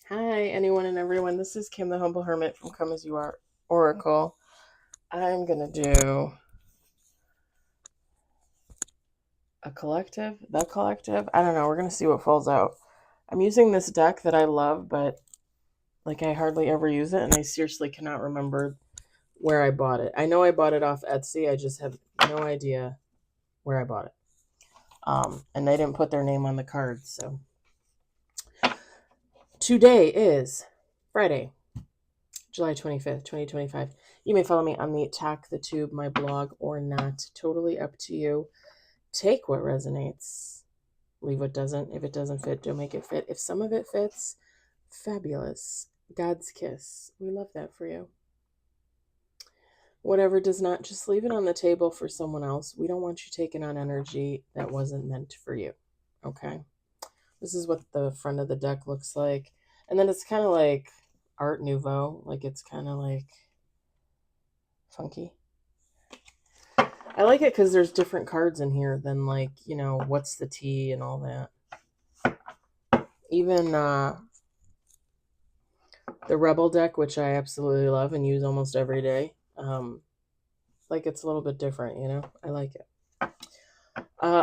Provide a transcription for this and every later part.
Hi, anyone and everyone. This is Kim, the Humble Hermit from Come As You Are Oracle. I'm going to do a collective, the collective. I don't know. We're going to see what falls out. I'm using this deck that I love, but I hardly ever use it, and I seriously cannot remember where I bought it. I know I bought it off Etsy. I just have no idea where I bought it. And they didn't put their name on the cards. So today is Friday, July 25th, 2025. You may follow me on the Talk the Tube, my blog, or not. Totally up to you. Take what resonates, leave what doesn't. If it doesn't fit, don't make it fit. If some of it fits, fabulous. God's kiss. We love that for you. Whatever does not, just leave it on the table for someone else. We don't want you taking on energy that wasn't meant for you. Okay? This is what the front of the deck looks like. And then it's kind of like Art Nouveau. It's kind of like funky. I like it because there's different cards in here than what's the tea and all that. Even the Rebel deck, which I absolutely love and use almost every day. It's a little bit different, I like it.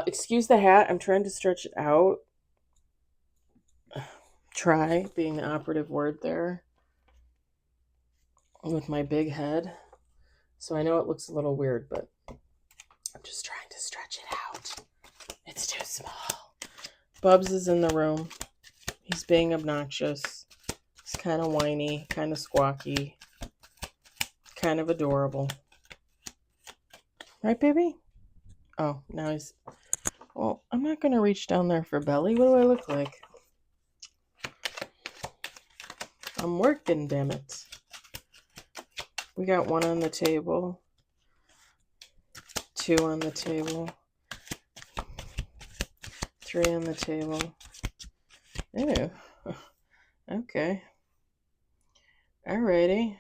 Excuse the hat. I'm trying to stretch it out. Try being the operative word there with my big head. So I know it looks a little weird, but I'm just trying to stretch it out. It's too small. Bubs is in the room. He's being obnoxious. He's kind of whiny, kind of squawky, kind of adorable. Right, baby? Oh, now he's... Well, I'm not going to reach down there for belly. What do I look like? I'm working, damn it. We got 1 on the table. 2 on the table. 3 on the table. Ew. Okay. Alrighty.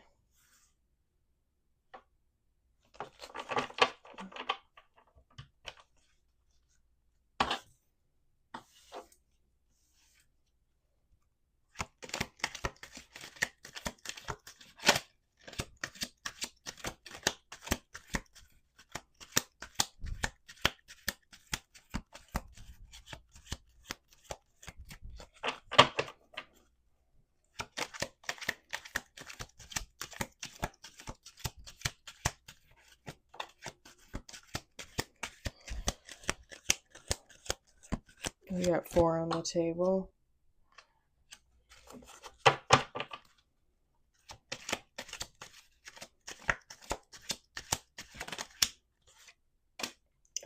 We got 4 on the table.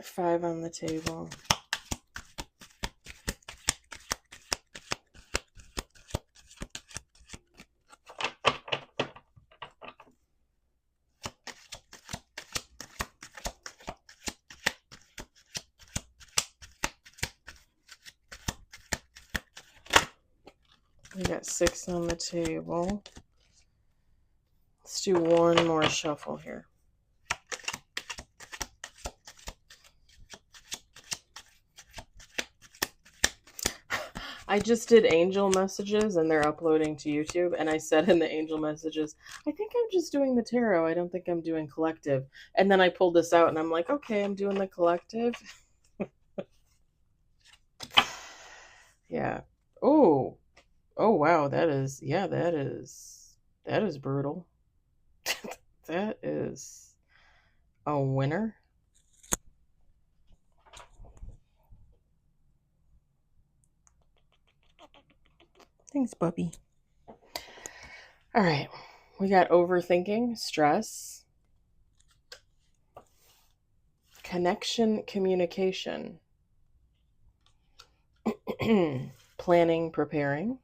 Five on the table. We got 6 on the table. Let's do 1 more shuffle here. I just did angel messages and they're uploading to YouTube. And I said in the angel messages, I think I'm just doing the tarot. I don't think I'm doing collective. And then I pulled this out and I'm like, okay, I'm doing the collective. Yeah. Oh, wow. That is brutal. That is a winner. Thanks, Bubby. All right. We got overthinking, stress, connection, communication, planning, preparing.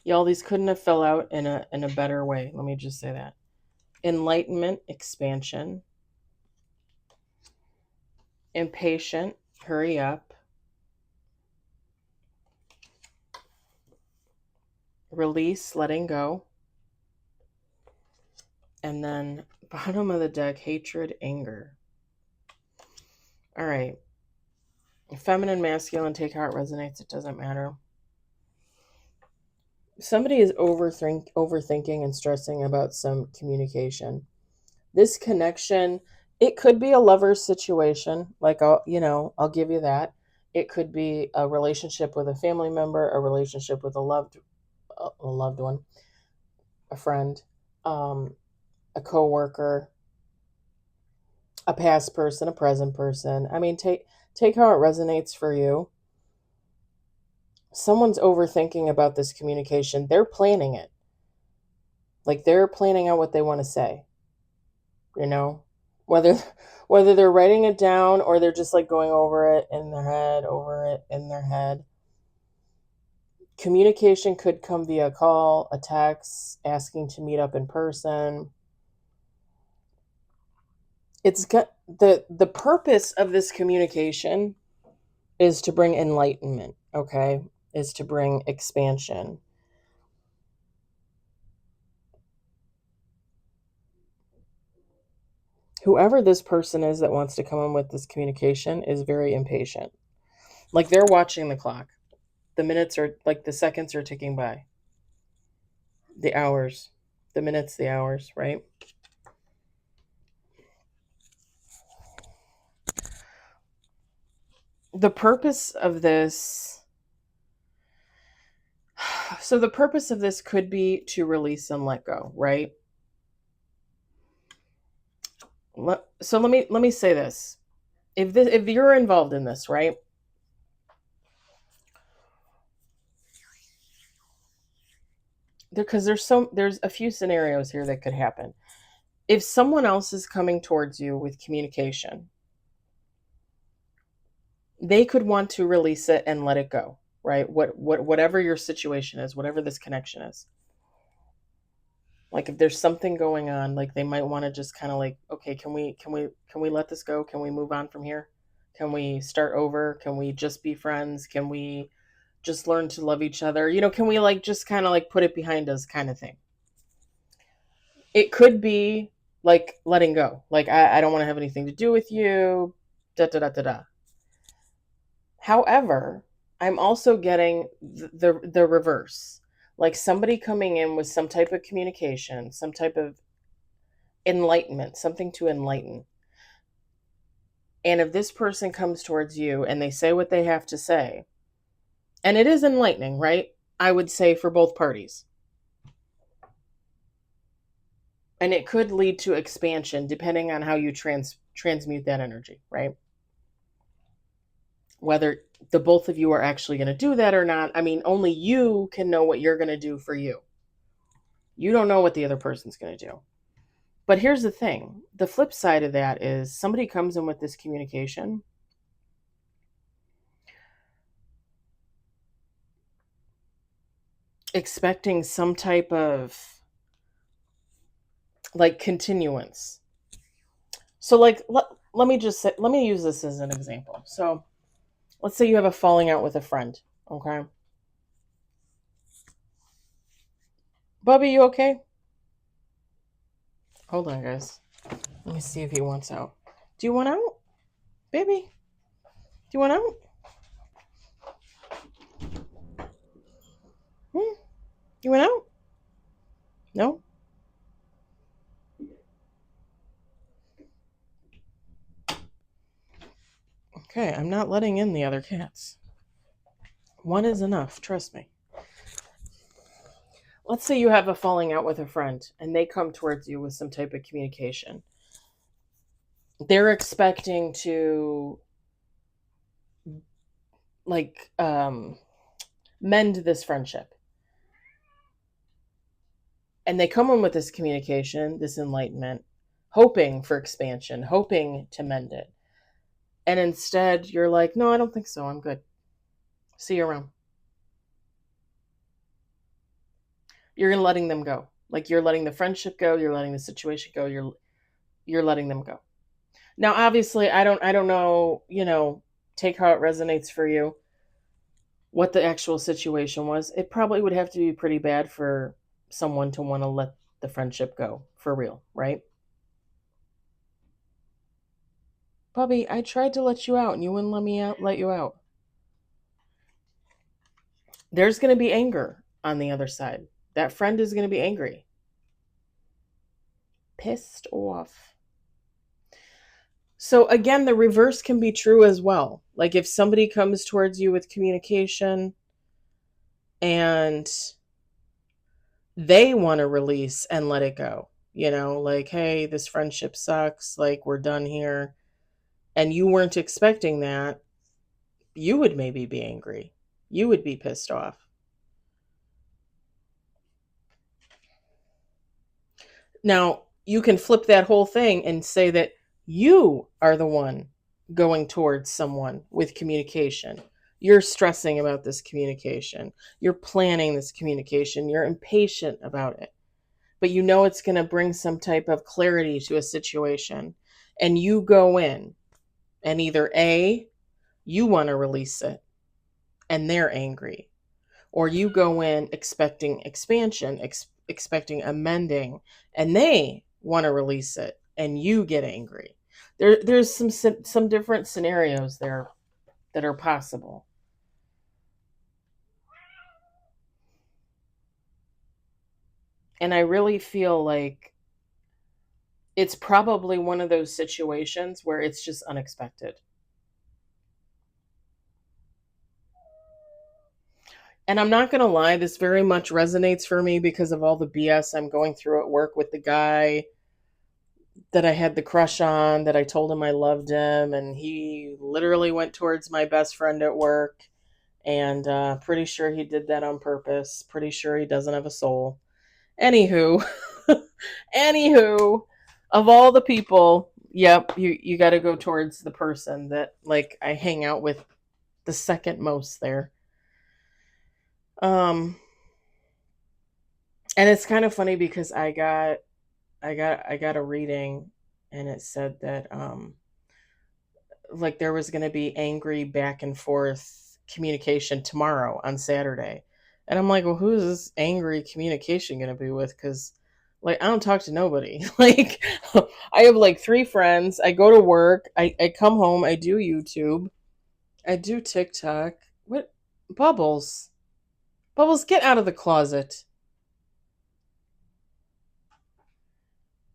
Y'all, these couldn't have fell out in a better way. Let me just say that. Enlightenment, expansion. Impatient, hurry up. Release, letting go. And then bottom of the deck, hatred, anger. All right. Feminine, masculine, take how it resonates. It doesn't matter. Somebody is overthinking and stressing about some communication. This connection, it could be a lover's situation. Like, I'll give you that. It could be a relationship with a family member, a relationship with a loved one, a friend, um, a coworker, a past person, a present person. I mean, take how it resonates for you. Someone's overthinking about this communication. They're planning it. Like, they're planning out what they want to say, you know? Whether whether they're writing it down or they're just like going over it in their head, over it in their head. Communication could come via call, a text, asking to meet up in person. It's got the purpose of this communication is to bring enlightenment, okay? Is to bring expansion. Whoever this person is that wants to come in with this communication is very impatient. Like, they're watching the clock. The minutes are, like, the seconds are ticking by. The hours, the minutes, the hours, right? The purpose of this, so the purpose of this could be to release and let go, right? So let me say this. If you're involved in this, right? Because there's a few scenarios here that could happen. If someone else is coming towards you with communication, they could want to release it and let it go, right? Whatever your situation is, whatever this connection is. Like, if there's something going on, like, they might want to just kind of like, okay, can we let this go? Can we move on from here? Can we start over? Can we just be friends? Can we just learn to love each other? Can we like just kind of like put it behind us, kind of thing? It could be like letting go. Like, I don't want to have anything to do with you. Da da da da da. However, I'm also getting the reverse. Like, somebody coming in with some type of communication, some type of enlightenment, something to enlighten. And if this person comes towards you and they say what they have to say, and it is enlightening, right? I would say for both parties. And it could lead to expansion depending on how you transmute that energy, right? Whether the both of you are actually going to do that or not, I mean, only you can know what you're going to do for you. You don't know what the other person's going to do. But here's the thing. The flip side of that is somebody comes in with this communication expecting some type of like continuance. So, like, let me just say, let me use this as an example. So let's say you have a falling out with a friend, okay? Bubby, you okay? Hold on, guys. Let me see if he wants out. Do you want out, baby? Do you want out? Hmm? You want out? No? Okay, I'm not letting in the other cats. One is enough, trust me. Let's say you have a falling out with a friend and they come towards you with some type of communication. They're expecting to like mend this friendship. And they come in with this communication, this enlightenment, hoping for expansion, hoping to mend it. And instead you're like, "No, I don't think so. I'm good. See you around." You're letting them go. Like, you're letting the friendship go, you're letting the situation go, you're letting them go. Now, obviously, I don't know, take how it resonates for you, what the actual situation was. It probably would have to be pretty bad for someone to want to let the friendship go for real, right? Bubby, I tried to let you out and you wouldn't let you out. There's going to be anger. on the other side. That friend is going to be angry, pissed off. So again, the reverse can be true as well. Like if somebody comes towards you with communication and they want to release and let it go, like, hey, this friendship sucks, like we're done here, and you weren't expecting that, you would maybe be angry. You would be pissed off. Now, you can flip that whole thing and say that you are the one going towards someone with communication. You're stressing about this communication. You're planning this communication. You're impatient about it. But you know it's going to bring some type of clarity to a situation. And you go in and either A, you want to release it and they're angry, or you go in expecting expansion, expecting amending, and they want to release it and you get angry. There's some different scenarios there that are possible. And I really feel like it's probably one of those situations where it's just unexpected. And I'm not going to lie, this very much resonates for me because of all the BS I'm going through at work with the guy that I had the crush on, that I told him I loved him, and he literally went towards my best friend at work. And pretty sure he did that on purpose. Pretty sure he doesn't have a soul. Anywho, anywho, of all the people, yep, you got to go towards the person that like I hang out with the second most there. Um, and it's kind of funny because I got a reading, and it said that like there was going to be angry back and forth communication tomorrow on Saturday. And I'm like, well, who is this angry communication going to be with? Because, like, I don't talk to nobody. Like, I have like 3 friends. I go to work. I come home. I do YouTube. I do TikTok. What? Bubbles. Bubbles, get out of the closet.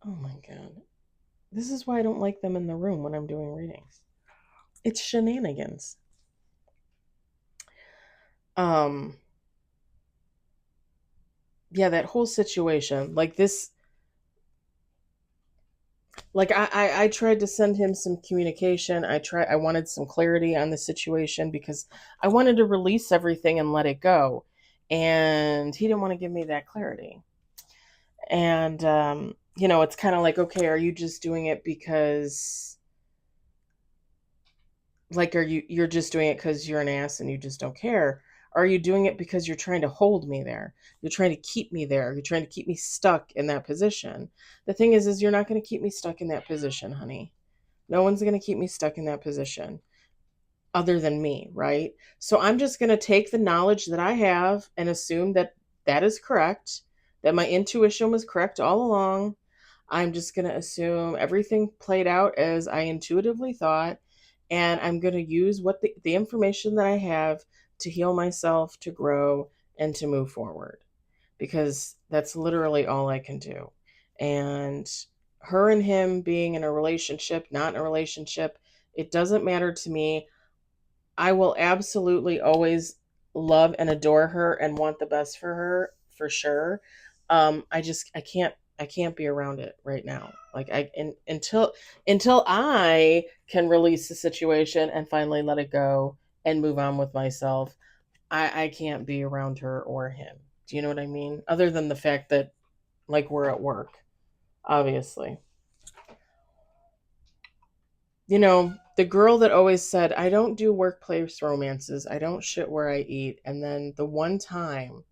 Oh my God. This is why I don't like them in the room when I'm doing readings. It's shenanigans. Um, yeah, that whole situation, like this, like I tried to send him some communication. I wanted some clarity on the situation because I wanted to release everything and let it go. And he didn't want to give me that clarity. And it's kind of like, okay, are you just doing it because like you're just doing it because you're an ass and you just don't care? Or are you doing it because you're trying to hold me there? You're trying to keep me there. You're trying to keep me stuck in that position. The thing is you're not going to keep me stuck in that position, honey. No one's going to keep me stuck in that position other than me, right? So I'm just going to take the knowledge that I have and assume that that is correct, that my intuition was correct all along. I'm just going to assume everything played out as I intuitively thought, and I'm going to use what the information that I have to heal myself, to grow, and to move forward, because that's literally all I can do. And her and him being in a relationship, not in a relationship, it doesn't matter to me. I will absolutely always love and adore her and want the best for her, for sure. I can't be around it right now. Like until I can release the situation and finally let it go and move on with myself, I can't be around her or him. Do you know what I mean? Other than the fact that like we're at work, obviously. The girl that always said, I don't do workplace romances, I don't shit where I eat. And then the one time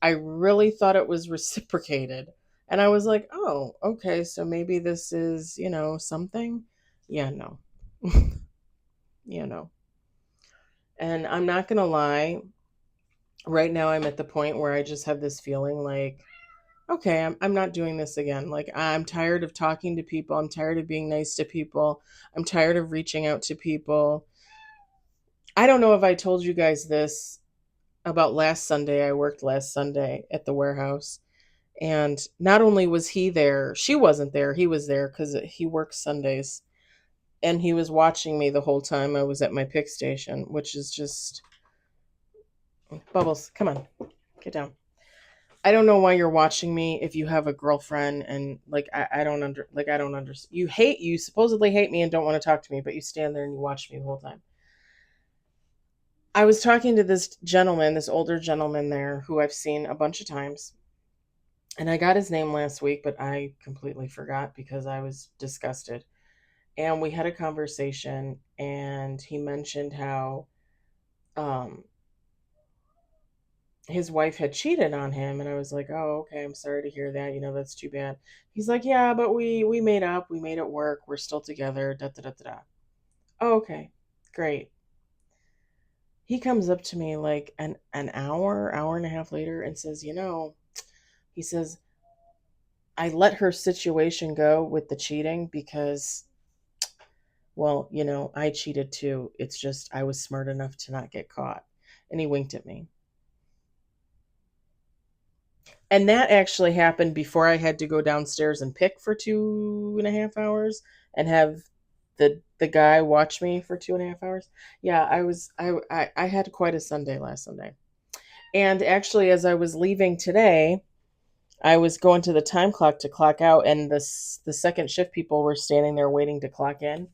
I really thought it was reciprocated. And I was like, oh, okay, so maybe this is, something. Yeah, no. No. And I'm not going to lie. Right now, I'm at the point where I just have this feeling like, okay, I'm not doing this again. Like, I'm tired of talking to people. I'm tired of being nice to people. I'm tired of reaching out to people. I don't know if I told you guys this about last Sunday. I worked last Sunday at the warehouse. And not only was he there, she wasn't there. He was there because he works Sundays. And he was watching me the whole time I was at my pick station, which is just Bubbles. Come on, get down. I don't know why you're watching me if you have a girlfriend and like I don't understand. You supposedly hate me and don't want to talk to me, but you stand there and you watch me the whole time. I was talking to this gentleman, this older gentleman there who I've seen a bunch of times. And I got his name last week, but I completely forgot because I was disgusted. And we had a conversation and he mentioned how um his wife had cheated on him, and I was like, "Oh, okay, I'm sorry to hear that. That's too bad." He's like, "Yeah, but we made up. We made it work. We're still together." Da da da da da. Oh, okay, great. He comes up to me like an hour and a half later and says, he says, "I let her situation go with the cheating because, well, I cheated too. It's just I was smart enough to not get caught." And he winked at me. And that actually happened before I had to go downstairs and pick for 2.5 hours and have the guy watch me for 2.5 hours. Yeah, I had quite a Sunday last Sunday. And actually, as I was leaving today, I was going to the time clock to clock out, and the second shift people were standing there waiting to clock in,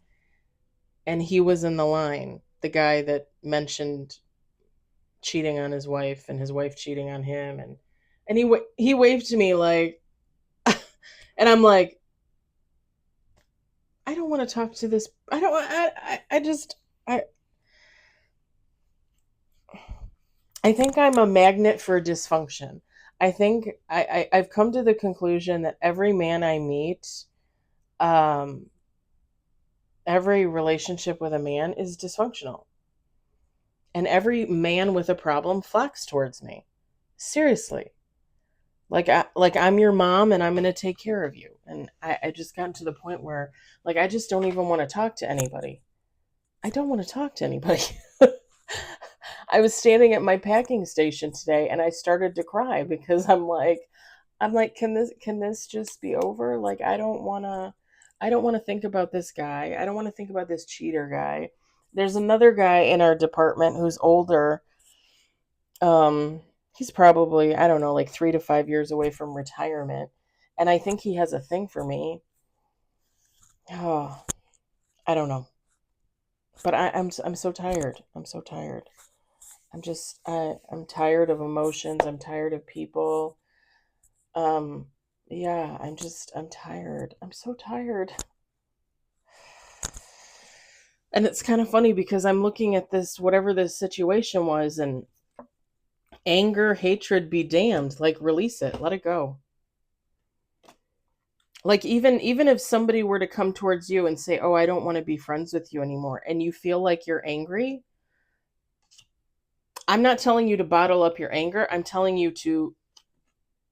and he was in the line. The guy that mentioned cheating on his wife and his wife cheating on him, and he waved to me like, and I'm like, I don't want to talk to this. I don't. I just. I. I think I'm a magnet for dysfunction. I think I've come to the conclusion that every man I meet, um, every relationship with a man is dysfunctional, and every man with a problem flocks towards me. Seriously, like I'm your mom, and I'm going to take care of you. And I just gotten to the point where like I just don't even want to talk to anybody. I don't want to talk to anybody. I was standing at my packing station today and I started to cry because I'm like can this just be over? Like I don't want to think about this guy. I don't want to think about this cheater guy. There's another guy in our department who's older. He's probably, I don't know, like 3 to 5 years away from retirement, and I think he has a thing for me. Oh, I don't know. But I'm so tired. I'm so tired. I'm tired of emotions. I'm tired of people. Um, yeah, I'm tired. I'm so tired. And it's kind of funny because I'm looking at this, whatever this situation was, and anger, hatred be damned. Like, release it, let it go. Like, even if somebody were to come towards you and say, "Oh, I don't want to be friends with you anymore," and you feel like you're angry, I'm not telling you to bottle up your anger. I'm telling you to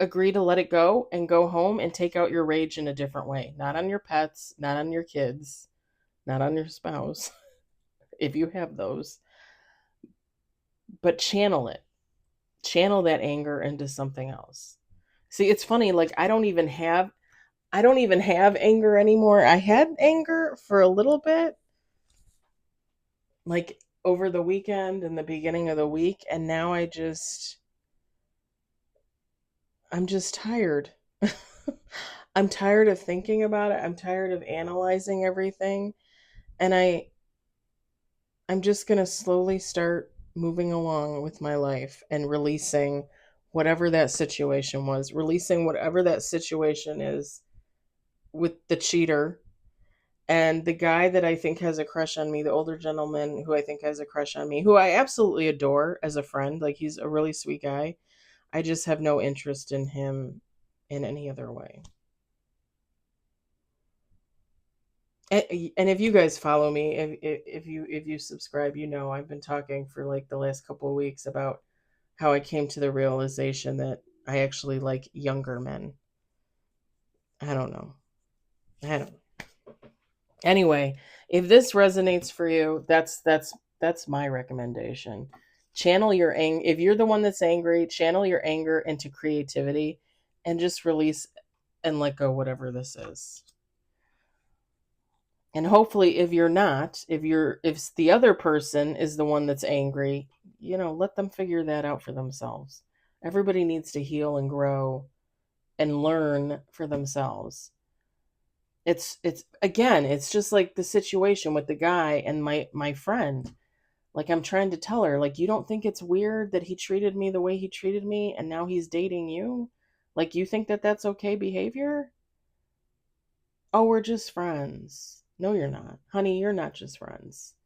agree to let it go and go home and take out your rage in a different way. Not on your pets, not on your kids, not on your spouse, if you have those, but channel it. Channel that anger into something else. See, it's funny, like I don't even have anger anymore. I had anger for a little bit, like over the weekend and the beginning of the week, and now I'm just tired. I'm tired of thinking about it. I'm tired of analyzing everything. And I'm just going to slowly start moving along with my life and releasing whatever that situation was, releasing whatever that situation is with the cheater and the guy that I think has a crush on me, the older gentleman who I think has a crush on me, who I absolutely adore as a friend. Like, he's a really sweet guy. I just have no interest in him in any other way. And if you guys follow me, if you subscribe, I've been talking for like the last couple of weeks about how I came to the realization that I actually like younger men. I don't know. I don't. Anyway, if this resonates for you, that's my recommendation. Channel your anger. If you're the one that's angry, channel your anger into creativity and just release and let go whatever this is. And hopefully if you're not, if the other person is the one that's angry, let them figure that out for themselves. Everybody needs to heal and grow and learn for themselves. It's again, it's just like the situation with the guy and my friend. Like, I'm trying to tell her, like, you don't think it's weird that he treated me the way he treated me and now he's dating you? Like, you think that that's okay behavior? Oh, we're just friends. No, you're not. Honey, you're not just friends.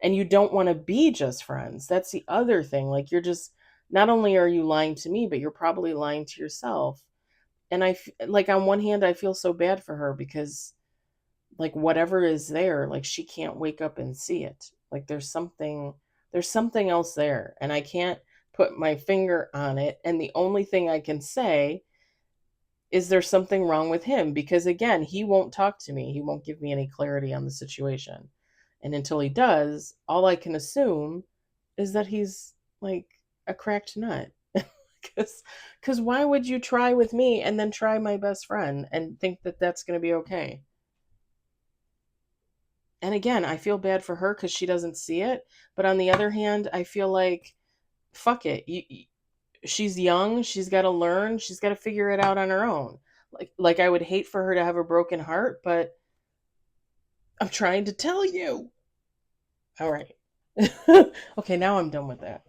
And you don't want to be just friends. That's the other thing. Like, you're just, not only are you lying to me, but you're probably lying to yourself. And like, on one hand, I feel so bad for her because, like, whatever is there, like, she can't wake up and see it. Like, there's something else there, and I can't put my finger on it. And the only thing I can say is there's something wrong with him, because again, he won't talk to me. He won't give me any clarity on the situation. And until he does, all I can assume is that he's like a cracked nut. Because why would you try with me and then try my best friend and think that that's going to be okay? And again, I feel bad for her because she doesn't see it. But on the other hand, I feel like, fuck it. She's young. She's got to learn. She's got to figure it out on her own. Like I would hate for her to have a broken heart, but I'm trying to tell you. All right. Okay, now I'm done with that.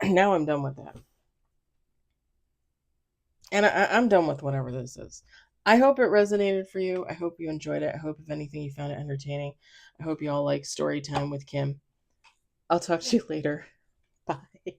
Now I'm done with that. And I'm done with whatever this is. I hope it resonated for you. I hope you enjoyed it. I hope, if anything, you found it entertaining. I hope you all like story time with Kim. I'll talk to you later. Bye.